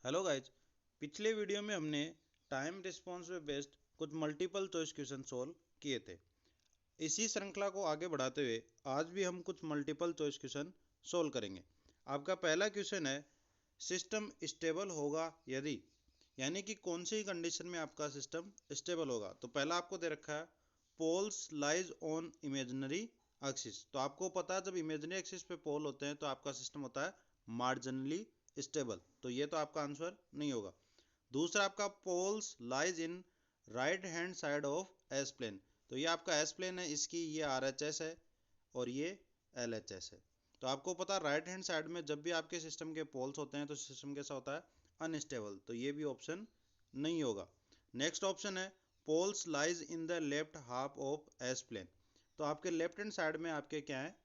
Hello guys. पिछले video में हमने टाइम रिस्पॉन्स पे बेस्ड कुछ मल्टीपल चॉइस क्वेश्चन सोल्व किए थे। इसी श्रृंखला को आगे बढ़ाते हुए आज भी हम कुछ मल्टीपल चॉइस क्वेश्चन सोल्व करेंगे। आपका पहला क्वेश्चन है, सिस्टम स्टेबल होगा यदि, यानी कि कौन सी कंडीशन में आपका सिस्टम स्टेबल होगा। तो पहला आपको दे रखा है poles lies on imaginary axis. तो आपको पता है जब इमेजिनरी एक्सिस पे पोल होते हैं तो आपका सिस्टम होता है मार्जिनली स्टेबल, तो ये तो आपका आंसर नहीं होगा। दूसरा आपका poles lies in right hand side of S plane. तो ये आपका एस प्लेन है, इसकी ये आर एच एस है और ये एल एच एस है। तो आपको पता है राइट हैंड साइड में जब भी आपके सिस्टम के पोल्स होते हैं तो सिस्टम कैसा होता है, अनस्टेबल। तो ये भी ऑप्शन नहीं होगा। नेक्स्ट ऑप्शन है poles lies in the left half of S plane. तो आपके लेफ्ट हैंड साइड में आपके क्या है,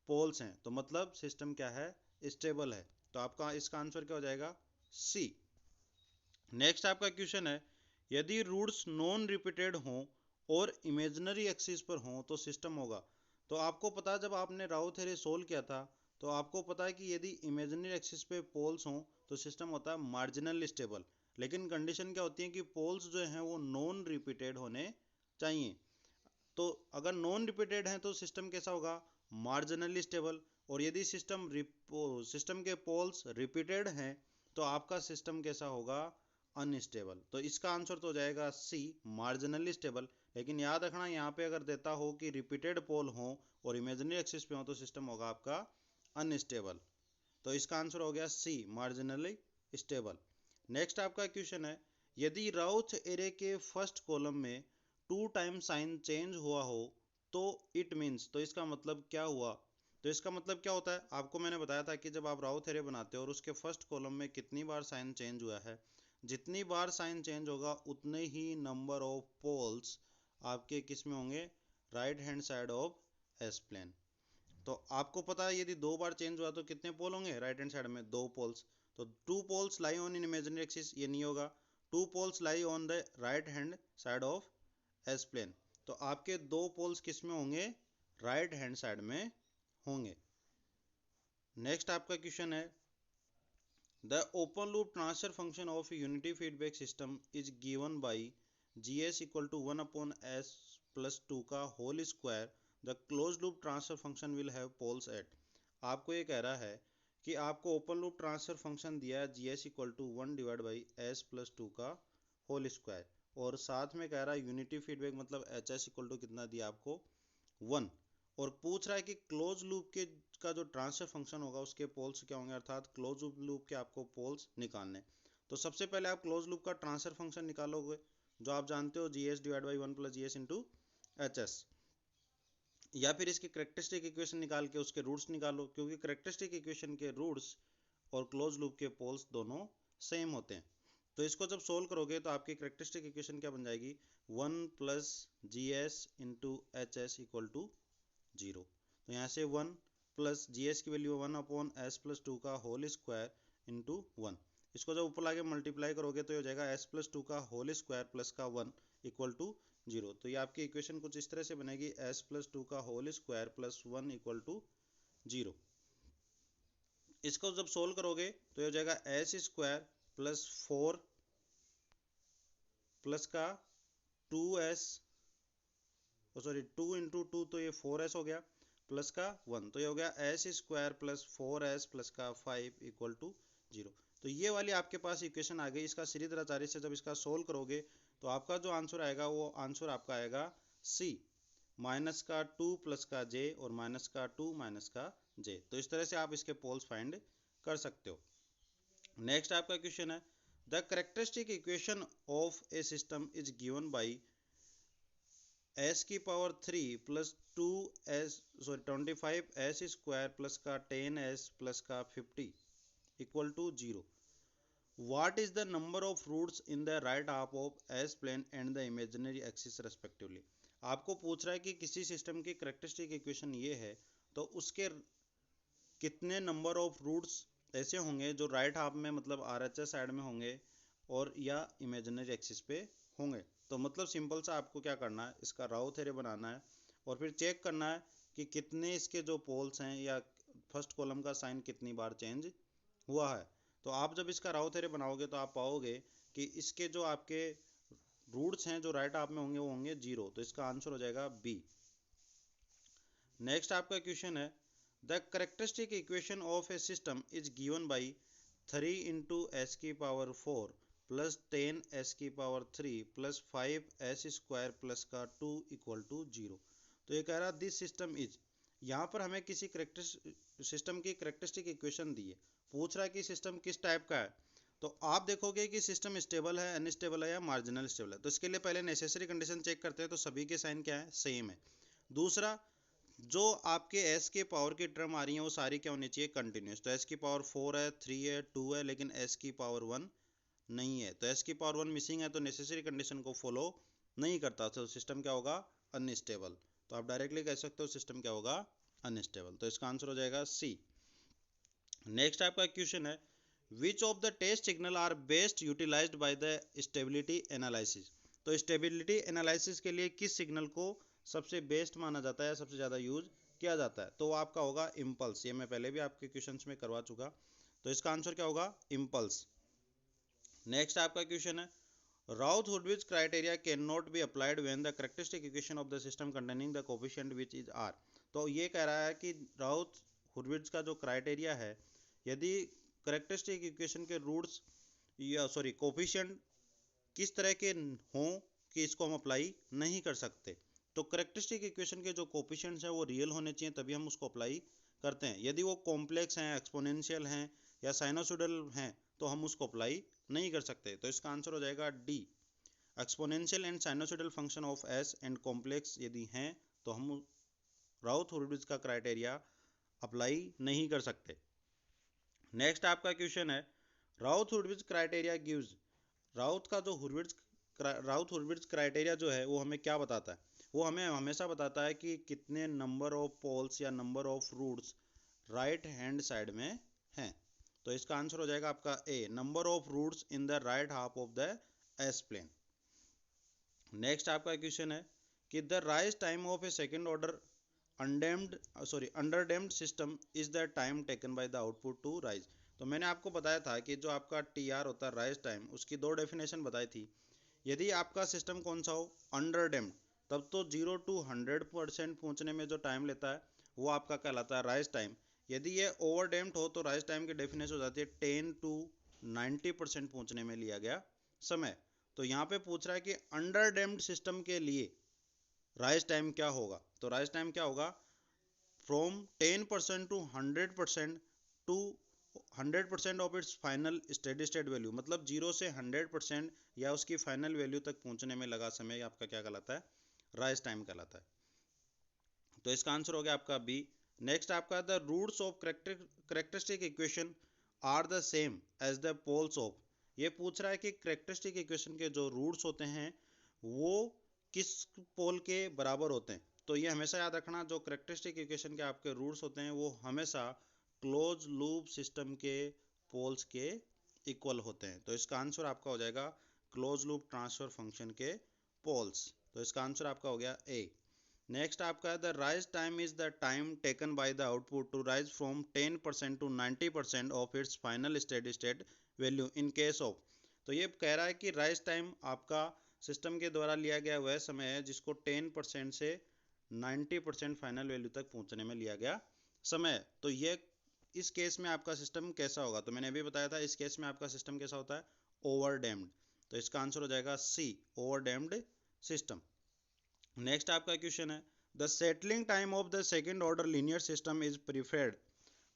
पोल्स हैं, तो मतलब सिस्टम क्या है, स्टेबल है। तो आपका इसका आंसर क्या हो जाएगा, सी। नेक्स्ट आपका क्वेश्चन है, यदि रूट्स नॉन रिपीटेड हों और इमेजिनरी एक्सिस पर हों तो सिस्टम होगा। तो आपको पता है जब आपने राउ थ्योरी सोल्व किया था तो आपको पता है कि यदि इमेजिनरी एक्सिस पे पोल्स हों तो सिस्टम होता है मार्जिनल स्टेबल। लेकिन कंडीशन क्या होती है कि पोल्स जो हैं वो नॉन रिपीटेड होने चाहिए। तो अगर नॉन रिपीटेड हैं तो सिस्टम कैसा होगा, मार्जिनली स्टेबल। और यदि सिस्टम के पोल्स रिपीटेड हैं तो आपका सिस्टम कैसा होगा, अनस्टेबल। तो इसका आंसर तो हो जाएगा सी, मार्जिनली स्टेबल। लेकिन याद रखना यहाँ पे अगर देता हो कि रिपीटेड पोल हो और इमेजिनरी एक्सिस पे हो तो सिस्टम होगा आपका अनस्टेबल। तो इसका आंसर हो गया सी, मार्जिनली स्टेबल। नेक्स्ट आपका क्वेश्चन है, यदि राउथ एरे के फर्स्ट कॉलम में 2 टाइम साइन चेंज हुआ हो तो इट मीन्स। तो इसका मतलब क्या हुआ। तो इसका मतलब क्या होता है, आपको मैंने बताया था कि जब आप राउथ एरे बनाते हो और उसके फर्स्ट कॉलम में कितनी बार साइन चेंज हुआ है, जितनी बार साइन चेंज होगा उतने ही नंबर ऑफ पोल्स आपके किस में होंगे, right hand side of S plane. तो आपको पता है यदि 2 बार चेंज हुआ तो कितने पोल होंगे राइट हैंड साइड में, 2 पोल्स। तो 2 poles lie on in imaginary axis, ये नहीं होगा। 2 poles lie on the right hand side of S plane. तो आपके 2 पोल्स किस में होंगे, राइट हैंड साइड में होंगे। नेक्स्ट आपका क्वेश्चन है, the open loop transfer function of unity feedback system is given by GS equal to 1/s+2 का whole square. The close loop transfer function will have poles at. आपको ये कह रहा है कि आपको ओपन लूप ट्रांसफर फंक्शन दिया है GS इक्वल टू 1/s+2 का होल स्क्वायर, और साथ में कह रहा है यूनिटी फीडबैक मतलब HS इक्वल टू कितना दिया आपको, 1। और पूछ रहा है कि क्लोज लूप के का जो ट्रांसफर फंक्शन होगा उसके पोल्स क्या होंगे, अर्थात क्लोज लूप के आपको पोल्स निकालने। तो सबसे पहले आप क्लोज लूप का ट्रांसफर फंक्शन निकालोगे जो आप जानते हो GS divide by 1+GS into HS, या फिर इसकी करेक्टरिस्टिक इक्वेशन निकाल के उसके रूट्स निकालो, क्योंकि करेक्टरिस्टिक इक्वेशन के रूट्स और क्लोज लूप के पोल्स दोनों सेम होते हैं। तो इसको जब सोल्व करोगे तो आपकी करेक्टरिस्टिक इक्वेशन क्या बन जाएगी, 1+GS into HS equal to 0। तो यहाँ से 1+GS की वैल्यू 1/s+2 का होल स्क्वायर इंटू 1। इसको जब ऊपर लाके मल्टीप्लाई करोगे तो ये हो जाएगा s+2 का होल स्क्वायर प्लस का 1 इक्वल टू 0। तो ये आपकी इक्वेशन कुछ इस तरह से बनेगी, s+2 का whole square plus 1 equal to 0। इसको जब सोल्व करोगे तो ये हो जाएगा s स्क्वायर प्लस 4 प्लस का 2s, सॉरी 2 इंटू 2 तो ये 4s हो गया प्लस का 1, तो ये हो गया S square plus 4s plus का 5 इक्वल टू 0। तो ये वाली आपके पास इक्वेशन आ गई। इसका सीरीधराचार्य से जब इसका सोल्व करोगे तो आपका जो आंसर आएगा वो आंसर आपका आएगा सी, माइनस का 2 प्लस का j और माइनस का 2 माइनस का j। तो इस तरह से आप इसके पोल्स फाइंड कर सकते हो। नेक्स्ट आपका क्वेश्चन है, the characteristic equation of a system is given by s की power 3 plus 2s, sorry 25s square plus का 10s प्लस का 50 equal to 0। What is the number of roots in the right half of S plane and the imaginary axis respectively. आपको पूछ रहा है कि किसी system की करेक्टरिस्टिक इक्वेशन ये है तो उसके कितने नंबर ऑफ रूट्स ऐसे होंगे जो राइट हाफ में मतलब RHS साइड में होंगे और या इमेजिनरी एक्सिस पे होंगे। तो मतलब सिंपल सा आपको क्या करना है, इसका राउ थ्योरी बनाना है और फिर चेक करना है कि कितने इसके जो पोल्स हैं या फर्स्ट कॉलम का साइन कितनी बार चेंज हुआ है। तो आप जब इसका राउ थ्योरी बनाओगे तो आप पाओगे कि इसके जो आपके रूट्स हैं जो राइट हाफ में होंगे वो होंगे 0, तो इसका आंसर हो जाएगा बी। नेक्स्ट आपका क्वेश्चन है the characteristic equation of a system is given by 3 into S की पावर 4 प्लस 10 एस की power 3 plus 5 S square plus का 2 इक्वल टू 0। तो ये कह रहा दिस सिस्टम इज, यहाँ पर हमें किसी सिस्टम की करेक्टरिस्टिक इक्वेशन दी है, पूछ रहा है कि सिस्टम किस टाइप का है। तो आप देखोगे कि सिस्टम स्टेबल है, अनस्टेबल है या मार्जिनल स्टेबल है। तो इसके लिए पहले नेसेसरी कंडीशन चेक करते हैं, तो सभी के साइन क्या है, सेम है। दूसरा, जो आपके s के पावर की टर्म आ रही है वो सारी क्या होनी चाहिए, कंटिन्यूस। तो s की पावर 4 है, 3 है, 2 है, लेकिन s की पावर 1 नहीं है। तो s की पावर 1 मिसिंग है, तो नेसेसरी कंडीशन को फॉलो नहीं करता, तो सिस्टम क्या होगा, अनस्टेबल। तो आप डायरेक्टली कह सकते हो सिस्टम क्या होगा, अनस्टेबल। तो इसका आंसर हो जाएगा सी। नेक्स्ट आपका क्वेश्चन है which of the test signal are best utilized by the stability analysis. तो स्टेबिलिटी एनालिसिस के लिए किस सिग्नल को सबसे बेस्ट माना जाता है, सबसे ज़्यादा यूज किया जाता है, तो वो आपका होगा इम्पल्स। ये मैं पहले भी आपके क्वेश्चंस में करवा चुका, तो इसका आंसर क्या होगा, इम्पल्स। नेक्स्ट आपका क्वेश्चन है Routh-Hurwitz criteria cannot be applied when the characteristic equation of the system containing the coefficient which is r। तो ये कह रहा है कि Routh-Hurwitz का जो क्राइटेरिया है, यदि करेक्टरिस्टिक इक्वेशन के रूट्स या कोफिशिएंट किस तरह के हों कि इसको हम अप्लाई नहीं कर सकते। तो करेक्टरिस्टिक इक्वेशन के जो कोफिशिएंट्स हैं वो रियल होने चाहिए, तभी हम उसको अप्लाई करते हैं। यदि वो कॉम्प्लेक्स हैं, एक्सपोनेंशियल हैं या साइनोसॉइडल हैं तो हम उसको अप्लाई नहीं कर सकते। तो इसका आंसर हो जाएगा D. Exponential and sinusoidal function of S and complex यदि हैं तो हम राउथ-हुर्विट्ज का क्राइटेरिया अप्लाई नहीं कर सकते। नेक्स्ट आपका क्वेश्चन है राउथ-हुर्विट्ज क्राइटेरिया गिव्स। राउथ-हुर्विट्ज क्राइटेरिया जो है वो हमें क्या बताता है, वो हमें हमेशा बताता है कि कितने नंबर ऑफ पोल्स या number of roots right hand side में हैं। तो इसका आंसर हो जाएगा आपका A, number of roots in the right half of the S plane. Next आपका क्वेश्चन है कि the rise time of a second order underdamped system is the time taken by the output to rise. तो मैंने आपको बताया था कि जो आपका टी आर होता है राइज टाइम, उसकी दो डेफिनेशन बताई थी। यदि आपका सिस्टम कौन सा हो, अंडरडैम्प्ड, तब तो 0 to 100% पहुंचने में जो टाइम लेता है वो आपका कहलाता है राइज टाइम। यदि ये ओवरडैम्प्ड हो तो राइज टाइम की डेफिनेशन हो जाती है 10 to 90% पहुंचने में लिया गया समय। तो यहाँ पे पूछ रहा है कि अंडरडैम्प्ड सिस्टम के लिए राइज टाइम क्या होगा। तो राइज टाइम क्या होगा, from 10% to 100% to 100% of its final steady state value, मतलब 0 से 100% या उसकी फाइनल वैल्यू तक पहुंचने में लगा समय आपका क्या कहलाता है, राइज टाइम कहलाता है। तो इसका आंसर हो गया आपका बी। नेक्स्ट आपका the roots of characteristic equation are the same as the poles of. ये पूछ रहा है कि करेक्टरिस्टिक इक्वेशन के जो रूट्स होते हैं वो किस पोल के बराबर होते हैं। तो ये हमेशा याद रखना, जो करेक्टरिस्टिक इक्वेशन के आपके रूट्स होते हैं वो हमेशा क्लोज लूप सिस्टम के पोल्स के इक्वल होते हैं। तो इसका आंसर आपका हो जाएगा क्लोज लूप ट्रांसफर फंक्शन के पोल्स। तो इसका आंसर आपका हो गया ए। नेक्स्ट आपका the rise time is the time taken by the output to rise from 10% to 90% of its final steady state value in case of. तो ये कह रहा है कि राइज टाइम आपका सिस्टम के द्वारा लिया गया वह समय है जिसको 10% से 90% फाइनल वैल्यू तक पहुंचने में लिया गया समय। तो ये इस केस में आपका सिस्टम कैसा होगा, तो मैंने अभी बताया था इस केस में आपका सिस्टम कैसा होता है, ओवरडैम्प्ड। तो इसका आंसर हो जाएगा सी, ओवरडैम्प्ड सिस्टम। नेक्स्ट आपका क्वेश्चन है the settling time of the second order linear system is preferred.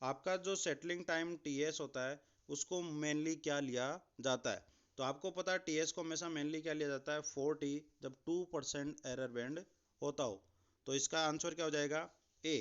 आपका जो सेटलिंग टाइम टीएस होता है उसको मेनली क्या लिया जाता है। तो आपको पता है टीएस को हमेशा मेनली क्या लिया जाता है, 4t, जब 2% एरर बैंड होता हो। तो इसका आंसर क्या हो जाएगा, ए,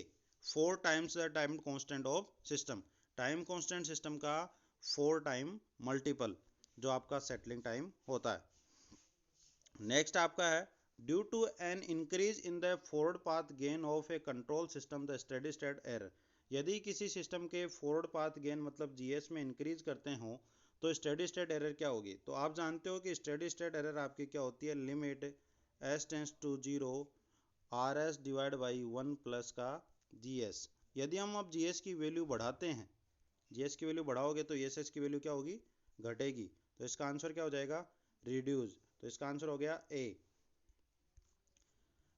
4 times the time constant of system. Time constant system का 4 टाइम मल्टीपल जो आपका सेटलिंग टाइम होता है। नेक्स्ट आपका है due to an increase in the forward path gain of a control system the steady state error. यदि किसी system के फॉरवर्ड पाथ गेन मतलब जीएस में इंक्रीज करते हो तो स्टेडी स्टेट एरर क्या होगी। तो आप जानते हो कि स्टेडी स्टेट एरर आपकी क्या होती है, limit s tends to 0 R s divide by 1 plus का जीएस। यदि हम अब जीएस की वैल्यू बढ़ाते हैं जीएस की वैल्यू बढ़ाओगे तो ईएसएस की वैल्यू क्या होगी, घटेगी। तो इसका आंसर क्या हो जाएगा, रिड्यूस। तो इसका आंसर हो गया ए।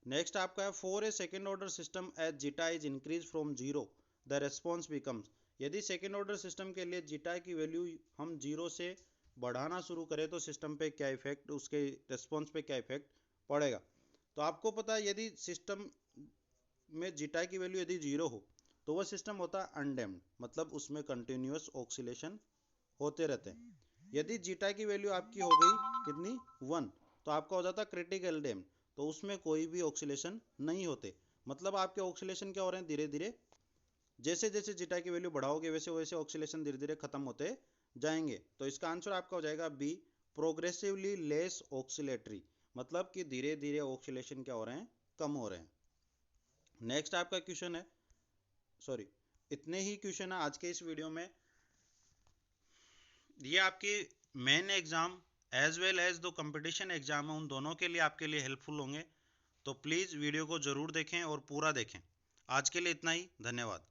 नेक्स्ट आपका है for a second order system as zeta is increase from zero the response becomes. यदि सेकेंड ऑर्डर सिस्टम के लिए जीटा की वैल्यू हम जीरो से बढ़ाना शुरू करें तो सिस्टम पे क्या इफेक्ट, उसके रेस्पॉन्स पे क्या इफेक्ट पड़ेगा। तो आपको पता है यदि सिस्टम में जीटा की वैल्यू यदि जीरो हो तो वह सिस्टम होता है अनडैम्प्ड, मतलब उसमें कंटिन्यूअस ऑक्सीलेशन होते रहते हैं। यदि जीटा की वैल्यू आपकी हो गई कितनी, 1, तो आपका हो जाता क्रिटिकल डैम्प, तो उसमें कोई भी ऑक्सीलेशन नहीं होते। मतलब आपके ऑक्सीलेशन क्या हो रहे हैं, धीरे धीरे जैसे जैसे जीटा की वैल्यू बढ़ाओगे वैसे वैसे ऑक्सीलेशन धीरे धीरे खत्म होते जाएंगे। तो इसका आंसर आपका हो जाएगा बी, प्रोग्रेसिवली लेस ऑक्सीलेटरी, मतलब कि धीरे धीरे ऑक्सीलेशन क्या हो रहे हैं, कम हो रहे हैं। नेक्स्ट आपका क्वेश्चन है, सॉरी इतने ही क्वेश्चन है आज के इस वीडियो में। ये आपके main exam as well as दो कंपटीशन एग्जाम है, उन दोनों के लिए आपके लिए हेल्पफुल होंगे। तो प्लीज़ वीडियो को ज़रूर देखें और पूरा देखें। आज के लिए इतना ही, धन्यवाद।